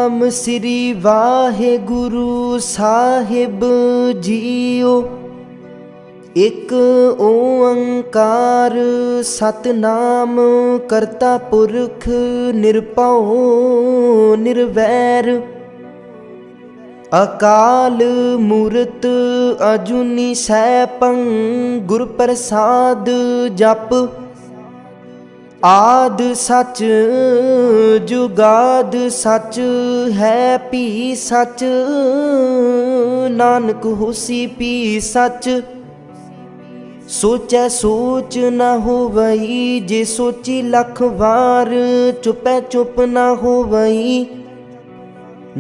सतनाम श्री वाहेगुरु साहिब जीओ। एक ओंकार सतनाम करता पुरख निरभउ निर्वैर। अकाल मूरत अजूनी सैभं गुर प्रसाद जप। आद सच जुगाद सच है भी सच। नानक होसी भी सच। सोचै सोच न होवई जे सोची लख वार। चुपै चुप न होवई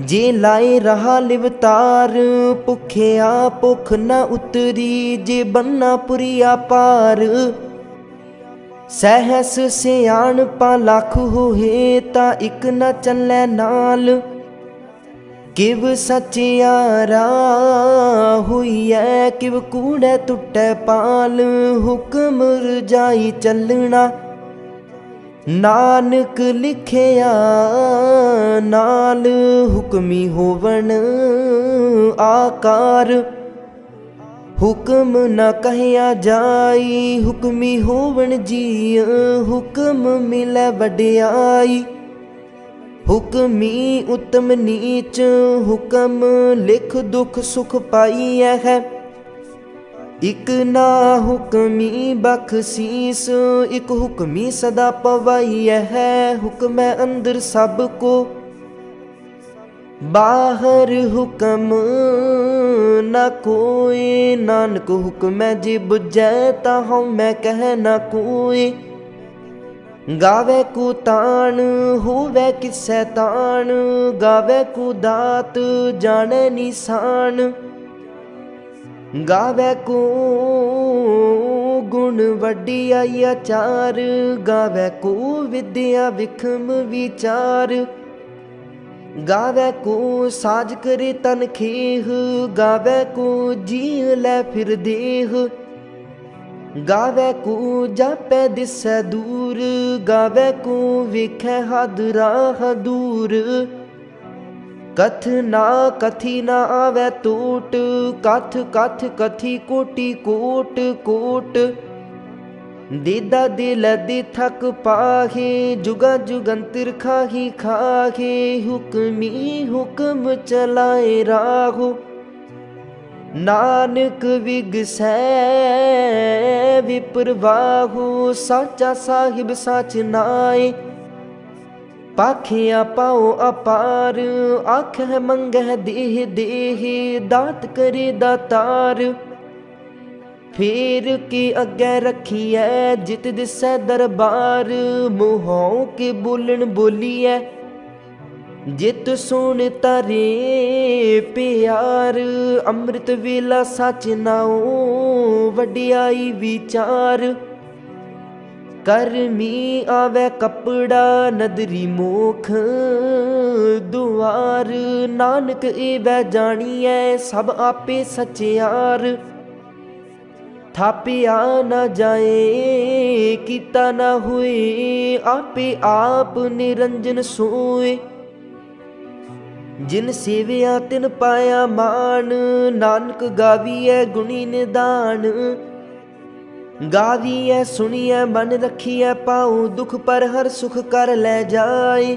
जे लाए रहा लिवतार। भुखिया भुख न उतरी जे बन्ना पुरिया पार। सहस सियाणपा लख होए ता इक न चलै नाल। किव सचियारा होइए किव कूड़े टुटै पाल। हुक्म रजाई चलना नानक लिखिया नाल। हुक्मी होवन आकार हुक्म न कहया जाई। हुक्मी होवन जी हुक्म मिलै वड्याई। हुक्मी उत्तम नीच हुक्म लिख दुख सुख पाईऐ है। इक ना हुक्मी बख्शीस इक हुक्मी सदा पवाईऐ है। हुक्म अंदर सब को बाहर हुक्म न कोई। नानक हुक्म जे बुझै ताहु मैं कह न कोई। गावे को तान होवे किसै तान। गावे को दात जाने निशान। गावे को गुण वड्डियाई आचार। गावे को विद्या विखम विचार। गावे को साज करे तन खेह। गावे को जी लै फिर देह। गावे को जापै दिसै दूर। गावे को वेखै हद राह दूर। कथ ना कथी ना आवे टोट। कथ कथ कथी कोटि कोट कोट। देदा दिल दे थक पाहे जुगा जुगंतर खाही खाहे। हुक्मी हुक्म चलाए राहो नानक विगसै विप्रवाहु। साचा साहिब साच नाए पाखिया पाओ अपार। आखै मंगै देह देह दात करे दातार। फेर के अग्गै रखिए जित दिसै दरबार। मुँहों के बोलन बोलिए जित सुन तारे प्यार। अमृत वेला सच नाओ वड्याई विचार। करमी आवे कपड़ा नदरी मोख दुआर। नानक एवै जानिए सब आपे सचियार। थापिया न जाए कीता न हुए आपे आप निरंजन सोए। जिन सेविया तिन पाया मान। नानक गावीऐ गुणी निदान। गावीऐ सुनिए मन रखिए पाऊँ दुख पर हर सुख कर ले जाए।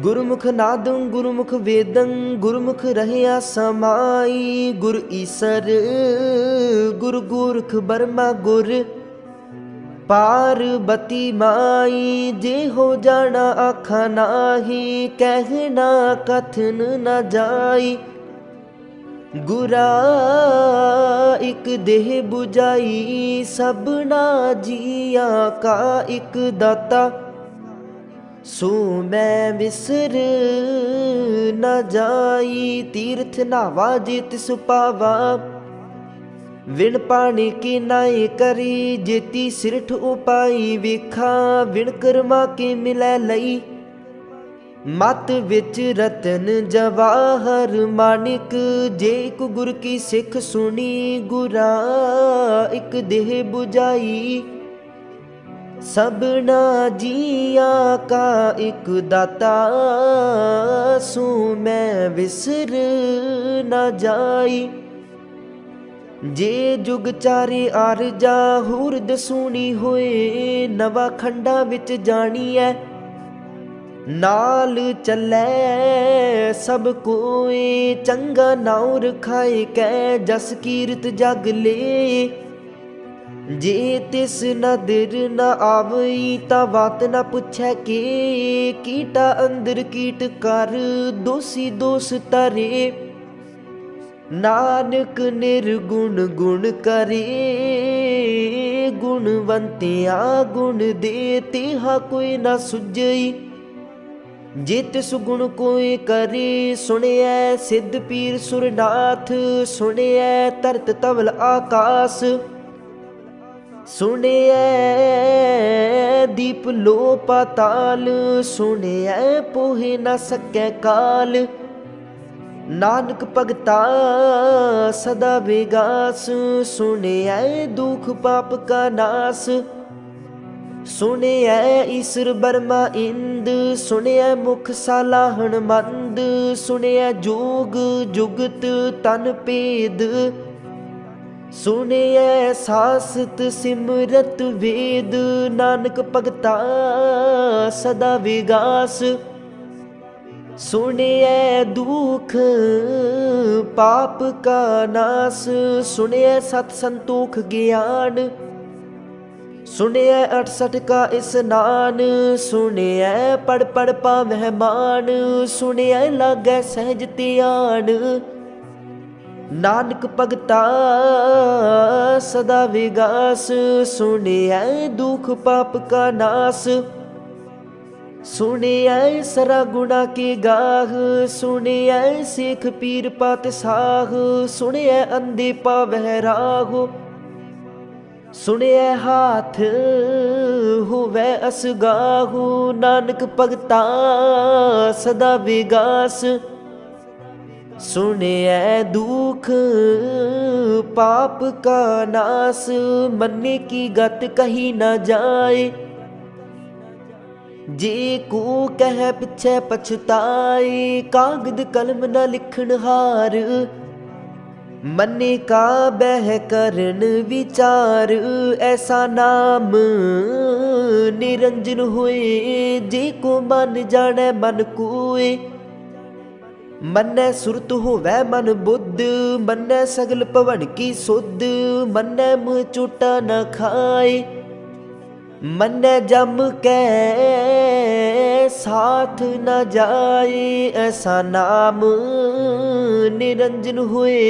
गुरमुख नादं गुरमुख वेदं गुरमुख रहया समाई। गुर ईसर गुर गोरख बर्मा गुर पार्वती माई। जे हो जाना आखा नाही कहना कथन न जाई। गुरा एक देह बुझाई सबना जिया का एक दाता। सो मैं विसर न जाई तीर्थ नावा जे तिस पावा। विण पानी की नाई करी जेती सिरठ उपाई। वेखा विण कर्मा के मिलै लई मत विच रतन जवाहर मानिक। जे एक गुर की सिख सुनी गुरा एक देह बुझाई। सबना जिया का एक दाता सो मैं विसर न जाई। जे जुग चारे आरजा होर दसूनी होए, नवा खंडा विच जानी है। नाल चलै सब कोई, चंगा नाउ रखाए कै जस कीरत जग ले। जे तिस नदर न आवई ता बात न पुछै के, कीटा अंदर कीट कर दोषी दोष तरे। नानक निर्गुण गुण करे, गुणवंतिया गुण दे तिहा कोई न सुझई। जे तिस गुण कोई करे, सुनिए सिद्ध पीर सुरनाथ। सुनिए तरत तवल आकाश, सुनिए दीप लो पाताल। सुनिए पोहे न सकै काल, नानक भगता सदा बेगास। सुनिए दुख पाप का नास, सुनिए ईश्वर बर्मा इंद। सुनिए मुख सालाहन मंद, सुनिए जोग जुगत तन भेद। सुनिए सासत सिमरत वेद, नानक भगता सदा विगास। सुनिए दुख पाप का नास, सुनिए सत संतोख ज्ञान। सुनिए 68 का स्नान, सुनिए पढ़ पढ़ पावै मान। सुनिए लागै सहज ध्यान, नानक भगता सदा विगास। सुनिए दुख पाप का नास, सुनिए सरा गुणा के गाह। सुनिए सिख पीर पातशाह, सुनिए अंधे पावै राह। सुनिए हाथ होवै असगाहु, नानक भगता सदा विगास। सुनिए दुख पाप का नास, मन्ने की गत कही न जाए। जे को कह पिछे पछताए, कागद कलम न लिखन हार। मन्ने का बह करन विचार, ऐसा नाम निरंजन होए। जे को मन जाने मन कोय, मन्ने सुरत होवै मन बुद्ध। मन्ने सगल भवन की सुध, मन्ने मुँह चोटा न खाए। मन्ने जम के साथ न जाए, ऐसा नाम निरंजन होए।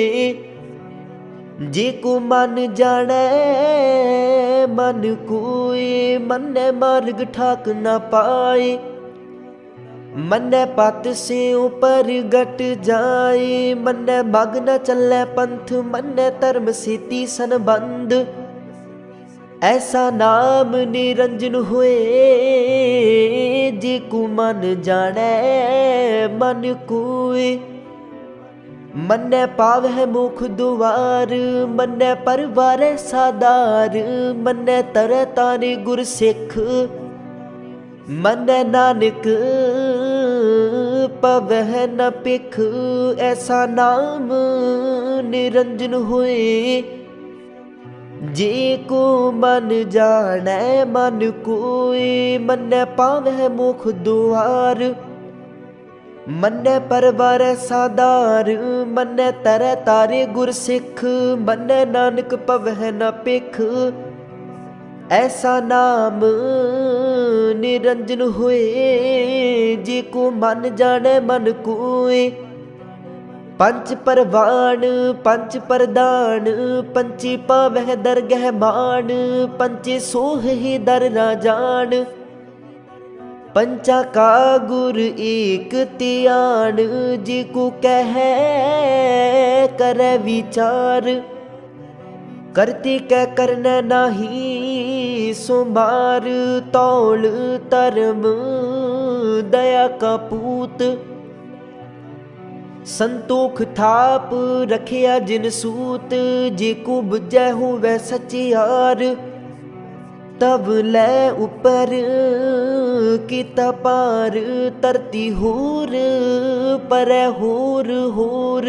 जे को मन जाने मन कोय, मन्ने मार्ग ठाक न पाए। मन्ने पत से ऊपर गट जाए, मन्ने मग न चलै पंथ। मन्ने धर्म सेती संबंध, ऐसा नाम निरंजन होए। जे को मन जाने मन कोय, मन्ने पावै मुख दुआर। मन्ने परवारै सादार, मन्ने तरह तारे गुर सिख। मन्ने नानक पवै न पिख, ऐसा नाम निरंजन होए। जे को मन जाने मन कोय, मन्ने पावै मुख दुआर। मन्ने परवारै सादार, मन्ने तरह तारे गुर सिख। मन्ने नानक पवै न पिख, ऐसा नाम निरंजन होए। जे को मन जाने मन कोय, पंच परवान पंच प्रदान। पंचे पावै दरगह मान, पंचे सोह ही दर ना जान। पंचा का गुर एक त्यान, जे को कह करे विचार। करते कै करना नाही सोमार, तौल धर्म दया का पूत। संतोख थाप रखिया जिन सूत, जे को बुझै होवै सचियार। तब लै उपर किता पार, धरती होर परै होर होर।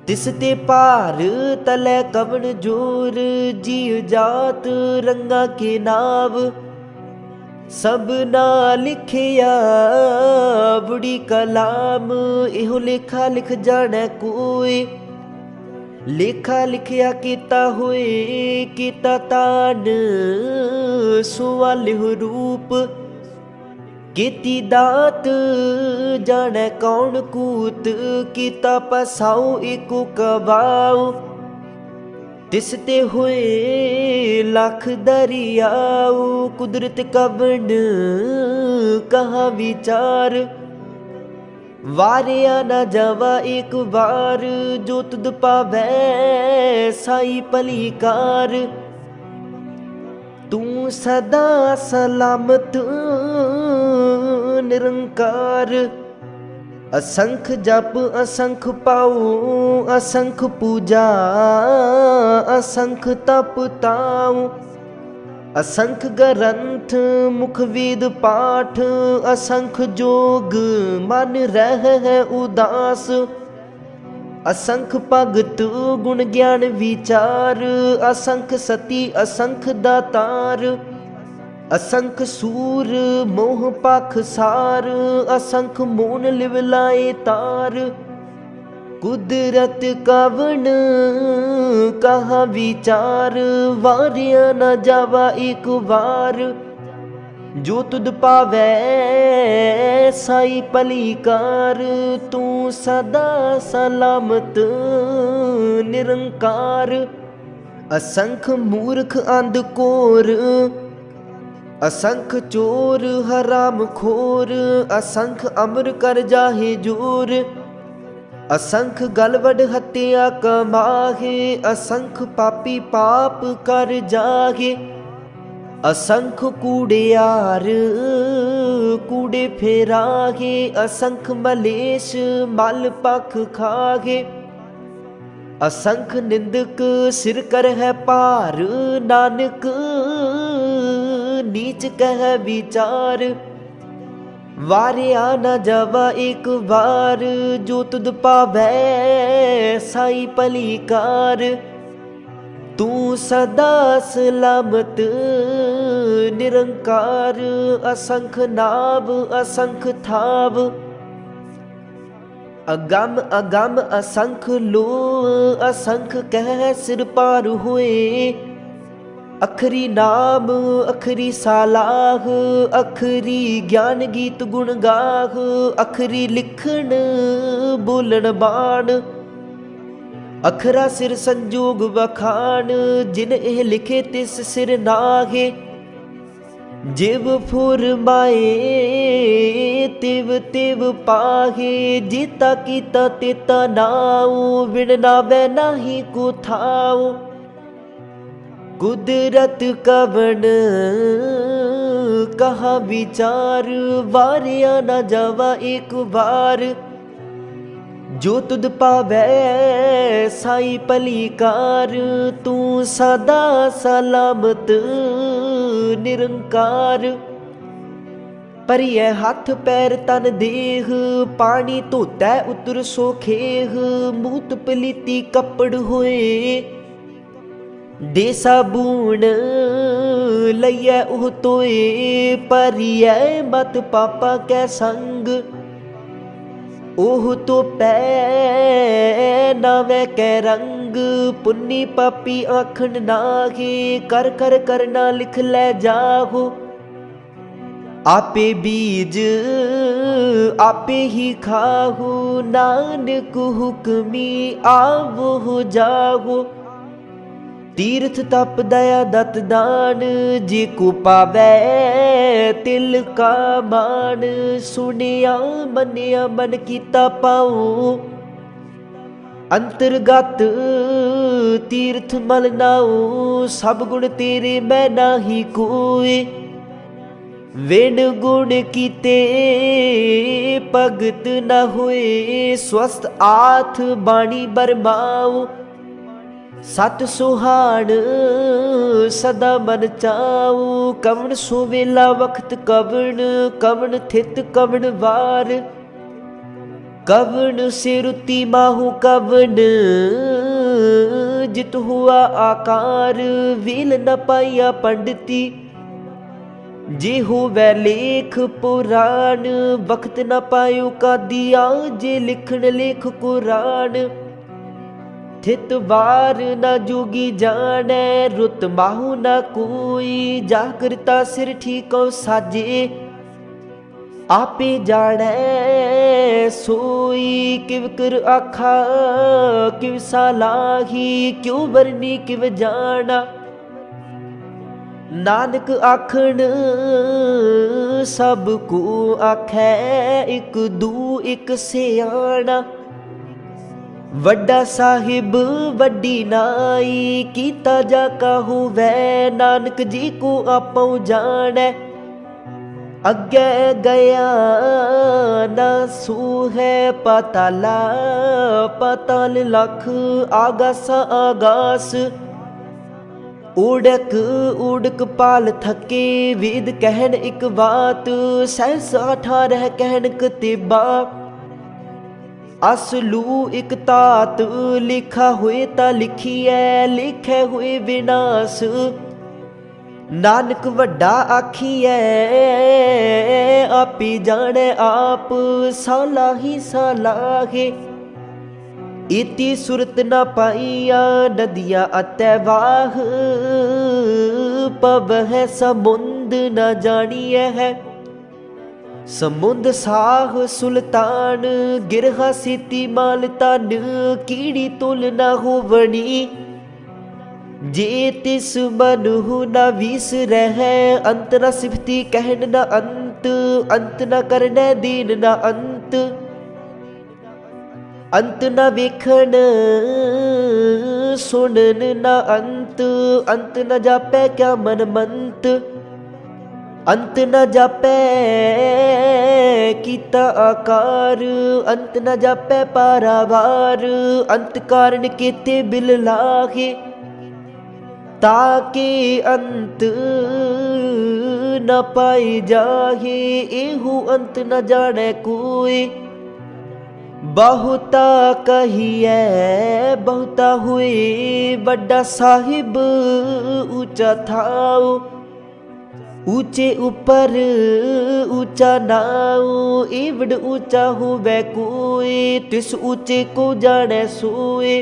तिस ते भार तलै कवन जोर, जीव जात रंगा के नाव। सब ना लिखिया बुढ़ी कलाम, इहो लेखा लिख जाने कोई। लेखा लिखिया कीता होए कीता तान, सुआ लिहु रूप। कीती दात जाने कौन कूत, कीता पसाओ एको कबाओ। तिस ते होए लख दरियाओ, कुदरत कवन कहा विचार। वारिया न जावा एक बार, जो तुद पावै साई भलीकार। तू सदा सलामत निरंकार। असंख जप असंख पाओ, असंख पूजा असंख तप ताओ। असंख ग्रंथ मुख वेद पाठ, असंख जोग मन रह है उदास। असंख भगत गुण ज्ञान विचार, असंख सती असंख दातार। असंख सूर मोह पाखसार, असंख मोन लिवलाए तार। कुदरत कवन कहा विचार, वारिया न जावा एक बार। जो तुद पावै साई भलीकार, तू सदा सलामत निरंकार। असंख मूर्ख अंधकोर, असंख चोर हराम खोर। असंख अमर कर जाहे जोर, असंख गलवड हत्या कमाहे। असंख पापी पाप कर जागे। असंख कूड़ियार कूड़े फेरागे, असंख मलेश मल पख खागे। असंख निंदक सिर कर है पार, नानक नीच कह विचार। वारिया न जावा एक बार, जो तुद पावै साई भलीकार। तू सदा सलामत निरंकार। असंख नाभ असंख थाव, अगम अगम असंख लो। असंख कह सिर पार होए, अखरी नाम अखरी सालाह। अखरी ज्ञान गीत गुण गाह, अखरी लिखण बोलन बाण। अखरा सिर संजोग बखान, जिन एह लिखे तिस सिर नाहे। जिव फुरमाए तिव तिव पाहे, जीता कीता तेता नाऊ। विण नावै नाही को थाऊ। कुदरत कवन कहा विचार, वारिया न जावा एक बार। जो तुद पावै साई भलीकार, तू सदा सलामत निरंकार। भरिए हाथ पैर तन देह, पानी धोतै उतर सोखेह। मूत पलीती कपड़ होए, दे साबून लइयै ओह तोए। भरिए मत पापा कै संग, ओह तो पै नावै कै रंग। पुन्नी पापी आखन नाहे, कर कर करना लिख लै जाहो। आपे बीज आपे ही खाहो, नानक हुक्मी आवो जाहो। तीर्थ तप दया दत दान, जे को पावै तिल का मान। सुनिया मनिया मन कीता पाओ, अंतर्गत तीर्थ मल नाओ। सब गुण तेरे मैं नाही कोय, विण गुण कीते भगत न होए। स्वस्थ आथ बाणी बरमाओ, सत सुहान सदा मन चाओ। कवन सो वेला वक्त कवन, कवन थित कवन वार। कवन से रुति माहू कवन जित हुआ आकार, वेल न पाइया पंडिती जे हो वै लेख पुराण, वक्त न पायो का दिया जे लिखण लेख कुरान। थित वार न जोगी जाने, रुत माहू न कोई, जागरता सिर ठीको साजे, आपे जाने सोई। किव कर आखा किव सालाही, क्यों बरनी किव जाना, नानक आखण सब को आखै, एक दू एक सियाणा। वड्डा साहिब वड्डी नाई, कीता जा कहूँ वै, नानक जी को आपो जानै। अगे गया न सूहै पाताला, पाताल लख आगास आगास। उड़क उड़क पाल थके, वेद कहन एक बात, सहस 18 कहन कतिबा। असलू एक तात, लिखा हुए ता लिखिए, लिखे हुए विनाश। नानक वड्डा आखिए आपी जाने आप, सालाही सालाहे। इति सुरत न पाइया नदिया अतैवाह, पव है समुंद न जानिए है। समुंद साह सुल्तान, गिरहा सीती माल तन, कीड़ी तुल न होवनी। जे तिस मनहु न विस रह, अंत न सिफती कहन न अंत, अंत न करने दीन न अंत। अंत न वेखण सुनन न अंत, अंत न जापै क्या मन मंत। अंत न जापै कीता आकार, अंत न जापै पारावार। अंत कारण केते बिल लागे, ताके अंत न पाई जाहे। एहू अंत न जाने कोई, बहुता कहिए बहुता हुए। बड़ा साहिब ऊंचा थाओ, ऊंचे ऊपर ऊंचा नाओ। एवड ऊंचा होवे कोई, तिस ऊंचे को जाने सोए।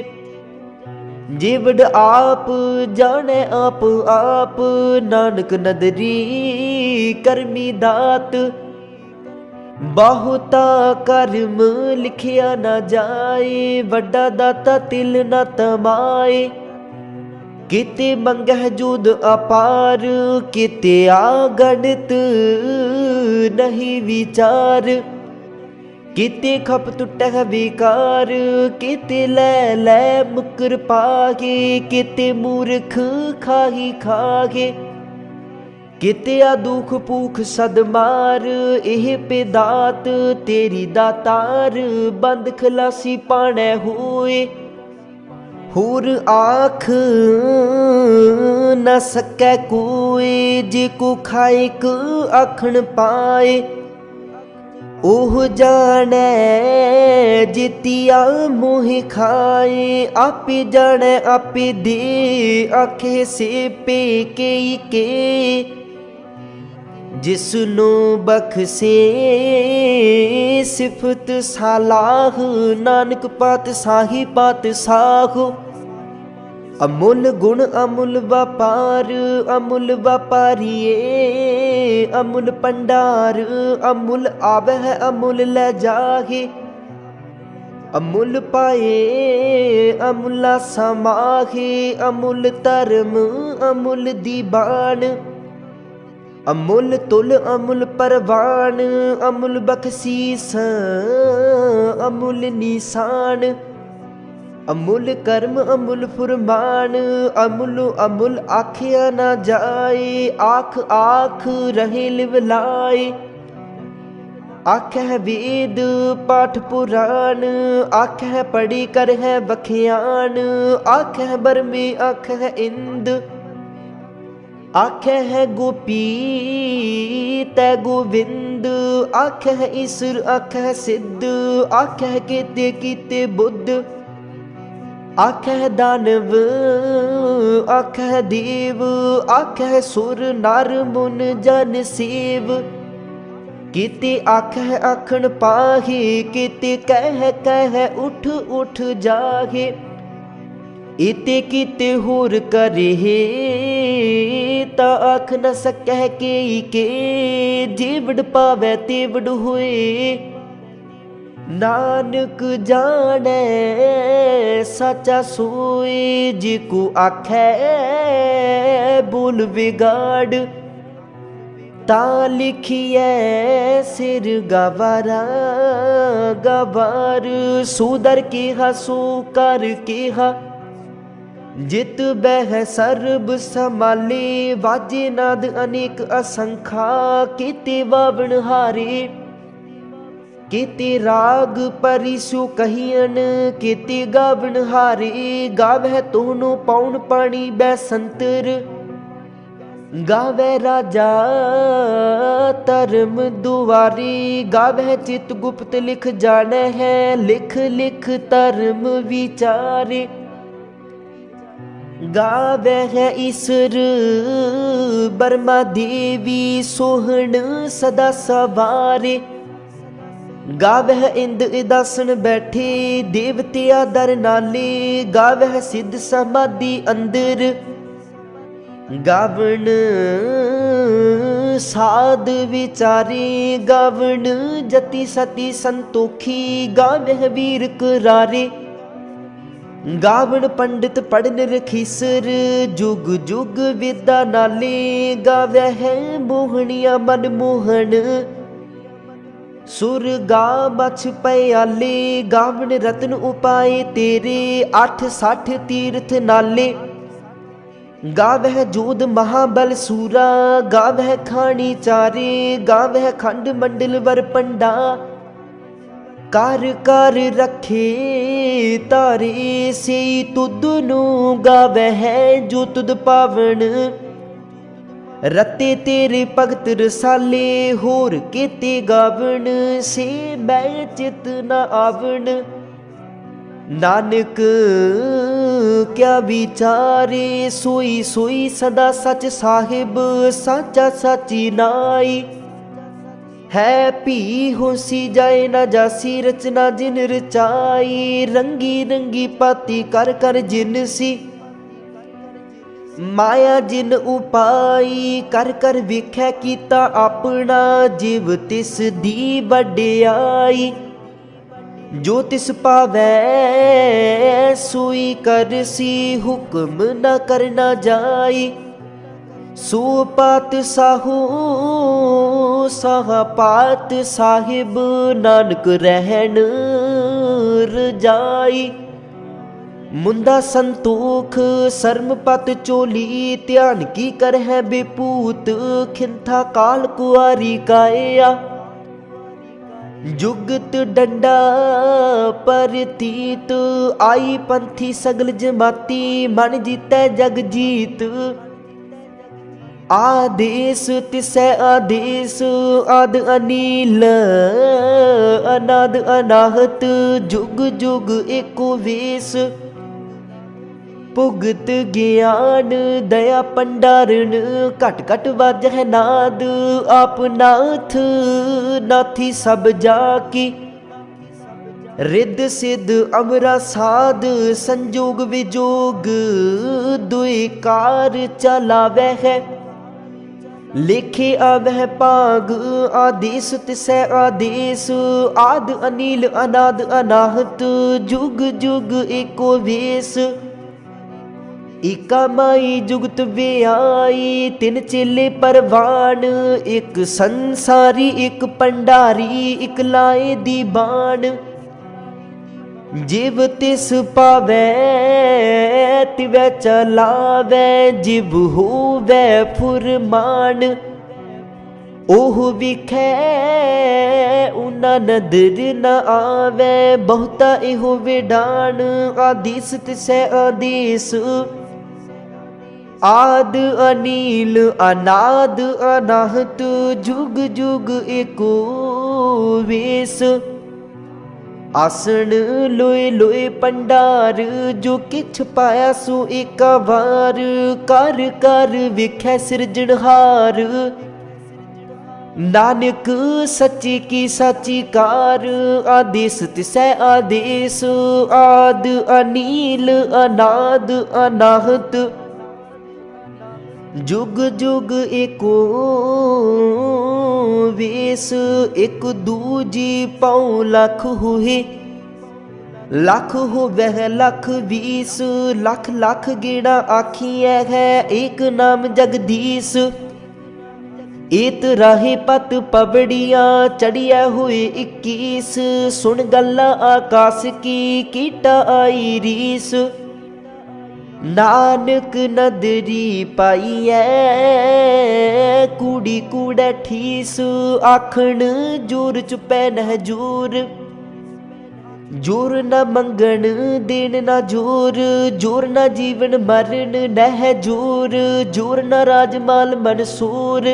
जेवड आप जाने आप आप, नानक नदरी करमी दात। बहुता कर्म लिखिया न जाए, वड्डा दाता तिल न तमाए। किते मंगह जुद अपार, किते आगणित नहीं विचार। किते खप टुटह विकार, किते लै लै मुकर पागे। किते मूर्ख खाही खागे, किते दुख भूख सदमार। एह पेदात तेरी दातार, बंद खलासी पाने होए। होर आख न सकै कोई, जे को खाइक आखण पाए। ओह जाने जितिया मोह खाए, आपे जाने आपे दे। आखे से पे के जिसनो बख्शे सिफत सालाह। नानक पातशाही पातशाह, अमुल गुण अमुल व्यापार। अमुल व्यापारिये अमुल भंडार, अमुल आवे है अमुल ले जाहे। अमुल पाए अमुला समाहे, अमुल धर्म अमुल दीवान। अमुल तुल अमुल परवान, अमुल बख्शीस अमुल निशान। अमुल कर्म अमुल फुरमान, अमुल अमुल आखिया न जाए। आख आख रहे लिवलाए, आख है वेद पाठ पुराण। आख है पढ़ी कर है बखियान, आख है बरमे आख है इंद। आखे है गोपी तै गोविंद, आखे है ईश्वर आखे है सिद्ध, आखे है केते कीते बुद्ध, आखे है दानव आखे है देव, आखे है सुर नर मुन जन सेव। केते आखे है आखन पाहे, केते कह उठ उठ जागे। इते कीते होर करे ता आख न सकह के जेवड़ पावै तेवड़ होए। नानक जाने साचा सोए, जिको आखै बोल बिगाड़। ता लिखिए सिर गवारा गवार, सुदर केहा सो कर केहा। जित बह सर्ब समाले, वाजे नाद अनेक असंखा। केते बावण हारे केते राग परिसु कहियन, केते गावण हारे गावै तोहनो पौन पानी बैसंतर। गावै राजा धर्म दुआरे, गावै चित गुप्त लिख जाने है। लिख लिख धर्म विचारे, गावै है ईश्वर बर्मा देवी सोहन सदा सवारे। गावै है इंद इदासन बैठे देवतिया दर नाले, गावै है सिद्ध समाधि अंदर। गावण साध विचारे, गावण जति सती संतोखी। गावै है वीर करारे, गावण पंडित पढ़न रखीसर। जुग जुग विद्या नाले, गावै है मोहनिया मन मोहन। सुर गा मछ पयाले, गावण रतन उपाय तेरे। 8 तीर्थ नाले, गावै जोध महाबल सूरा। गावै खानी चारे, गावै खंड मंडल वर पंडा। कर कर रखे तारे से तुद नू, गावै है जो तुद पावण। रते तेरे भगत रसाले, होर केते गावण से मैं चित न आवण। नानक क्या विचारे, सोई सोई सदा सच साहिब। साचा साची नाई है पी होसी जाए न जासी, रचना जिन रचाई। रंगी रंगी पाती कर कर जिन सी, माया जिन उपाई। कर कर विखै कीता अपना, जिव तिस दी वड्याई। जो तिस पावै सोई करसी, हुक्म न करना जाई। सो पात साहू साहा पात साहिब, नानक रहन रजाई। मुंदा संतोख सरम पत चोली, ध्यान की कर है बेपूत। खिंथा काल कुआरी काया, जुगत डंडा परतीत। आई पंथी सगल जमाती, मन जीतै जग जीत। आदेश तिसै आदेश, आद अनील अनाद अनाहत। जुग जुग एको वेश, भुगत ज्ञान दया पंडारण। घट घट वाजह नाद, आप नाथ नाथी सब जाकी। रिद सिद्ध अमरा साध, संजोग विजोग दुई कार चलावै है। लेखे आवह पाग आदेश तिसै आदेश। आद अनील अनाद अनाहत, जुग जुग एको वेश। एका माई जुगत व्याई, तिन चेले परवान। एक संसारी एक पंडारी, एक लाए दी बाण। जिव तिस पावै तिवै चलावै, जिव होवै फुरमान। ओह विखै उना नदर न आवै, बहुता एहो विडान। आदेश तिसै आदेश, आद अनील अनाद अनाहत जुग जुग एको वेस। आसन लोए लोए पंडार जो किछ पाया सो एका वार। कर कर वेखै सिरजनहार नानक सच्ची की साची कार। आदेश तिसै आदेश आद अनील अनाद अनाहत जुग जुग एको वेस। एक दूजी पाँव लख हुए लख हो वह लख बीस। लख लख गेड़ा आखिए है एक नाम जगदीश। एत राहे पत पबड़िया चढ़िया हुए 21। सुन गल्ला आकाश की कीटा आई रीस। नानक नदरी पाईऐ कूड़ी कूड़ै ठीस। आखण जोर चुपै नह जोर जोर न मंगण देन न जोर। जोर न जीवन मरण नह जोर। जोर न राजमाल मनसूर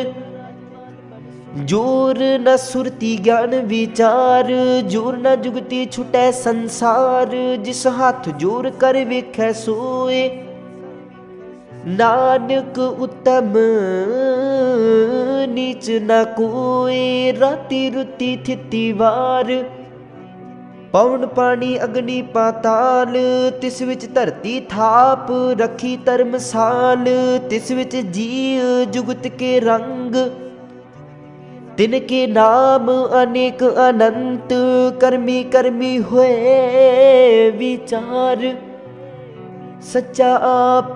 जोर न सुरती ज्ञान विचार। जोर न जुगती छुटै संसार। जिस हाथ जोर कर वेखै सोए नानक उत्तम नीच न कोय। राति रुति थिति वार पवन पानी अग्नि पाताल। तिस विच धरती थाप रखी धर्मसाल। तिस विच जीव जुगत के रंग तिनके नाम अनेक अनंत। कर्मी कर्मी हुए विचार सच्चा आप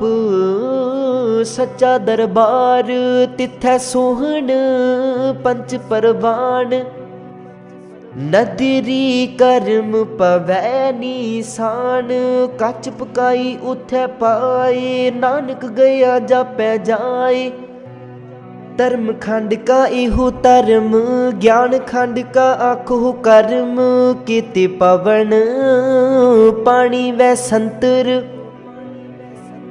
सच्चा दरबार। तिथै सोहन पंच परवान नदरी कर्म पवै नीसान। कच पकाई उथै पाए नानक गया जापै जाए। धर्म खंड का इहो धर्म ज्ञान खंड का आखो कर्म। केते पवन पानी वै संतर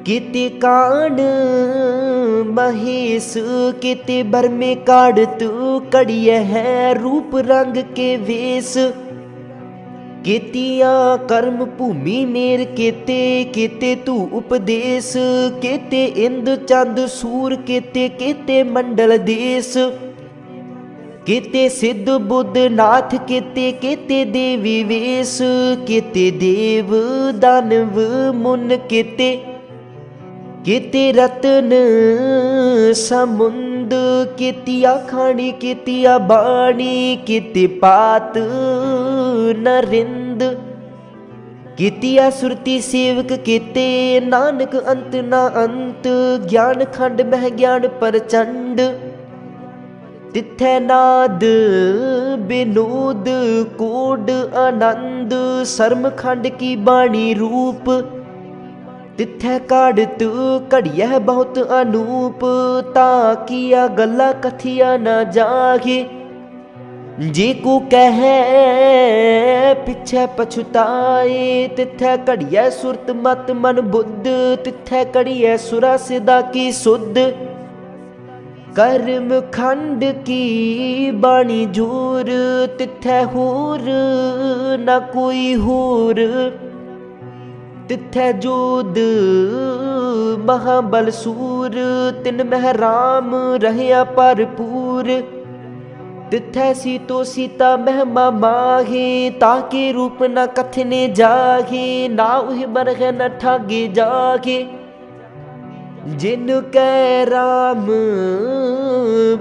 केते कान महेश। केते बरमे काढ़त कड़िय है रूप रंग के वेश। केतिया कर्म भूमि मेर केते केते तू उपदेश। केते इंद चंद सूर केते केते मंडल देश। केते सिद्ध बुद्ध नाथ केते केते देवी वेश। केते देव दानव मुन केते केते रतन समुंद। केतिया खानी केतिया बाणी केते पात नरिंद। केतिया सुरती सेवक केते नानक अंत ना अंत। ज्ञान खंड मह ज्ञान प्रचंड तिथै नाद विनोद कोड आनंद। सर्म खंड की बाणी रूप तिथै काढ़त घड़िया बहुत अनूप। ताकिया गल्ला कथिया न जागे जे को कह पिछै पछुताए। तिथै घड़िया सुरत मत मन बुद्ध तिथै घड़िया सुरा सिदा की सुध। कर्म खंड की बाणी जोर तिथै होर न कोई होर। तिथै जोध महाबल सूर तिन मह राम रहया भरपूर। तिथै सीतो सीता महिमा माहे ताके रूप न कथने जागे। ना उह बरह न ठागे जागे जिन कै राम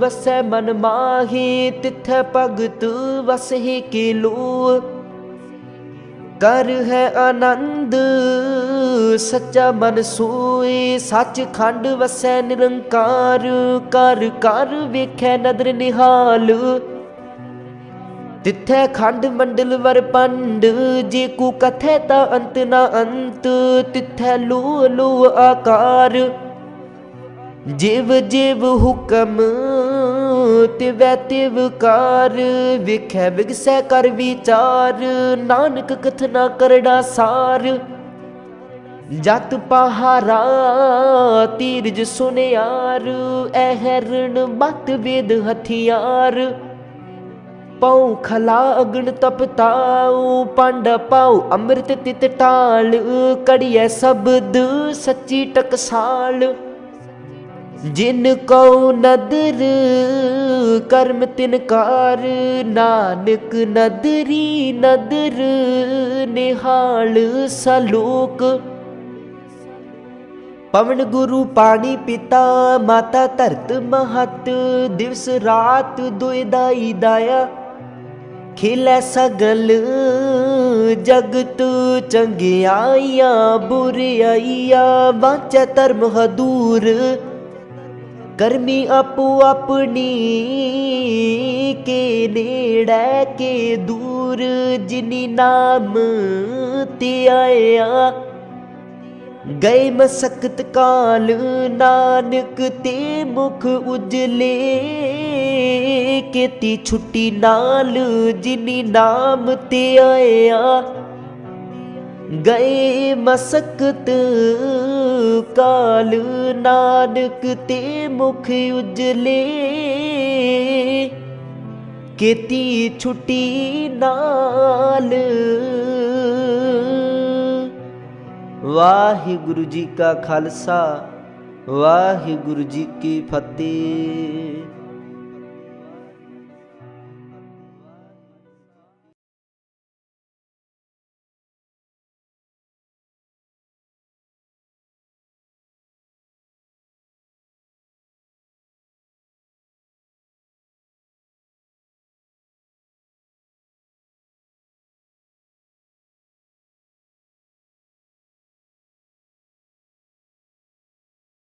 वसै मन माहे। तिथै भगत वसहे के लो कर है आनंद सच्चा मन सोए। सच खंड वसै निरंकार कर कर वेखै नदर निहाल। तिथै खंड मंडल वर पंड जे को कथै ता अंत ना अंत। तिथै लो लो आकार जिव जिव हुक्म तिवै तिव कार। वेखै विगसै कर विचार नानक कथना करड़ा सार। जत पहारा तीरज सुनियार, ऐहरण मत वेद हथियार। पाऊँ खला अग्न तपताऊ, पांडा पाऊ अमृत तित टाल। कड़िया शब्द सच्ची टकसाल, जिन को नदर कर्म तिनकार। नानक नदरी नदर निहाल सलोक। पवन गुरु पानी पिता, माता धरत महत। दिवस रात दुई दाई दाया, खिलै सगल जगत। चंगियाइया बुराइया, वांचै धर्म हदूर। करमी आपो अपनी, के नेड़ै के दूर। जिनी नाम ते आया, गए मसकत काल। नानक ते मुख उजले, केती छुट्टी नाल। जिनी नाम ते आया, गए मसकत काल। नानक ते मुख उजले, केती छुट्टी नाल। वाहिगुरु जी का खालसा, वाहिगुरु जी की फतेह।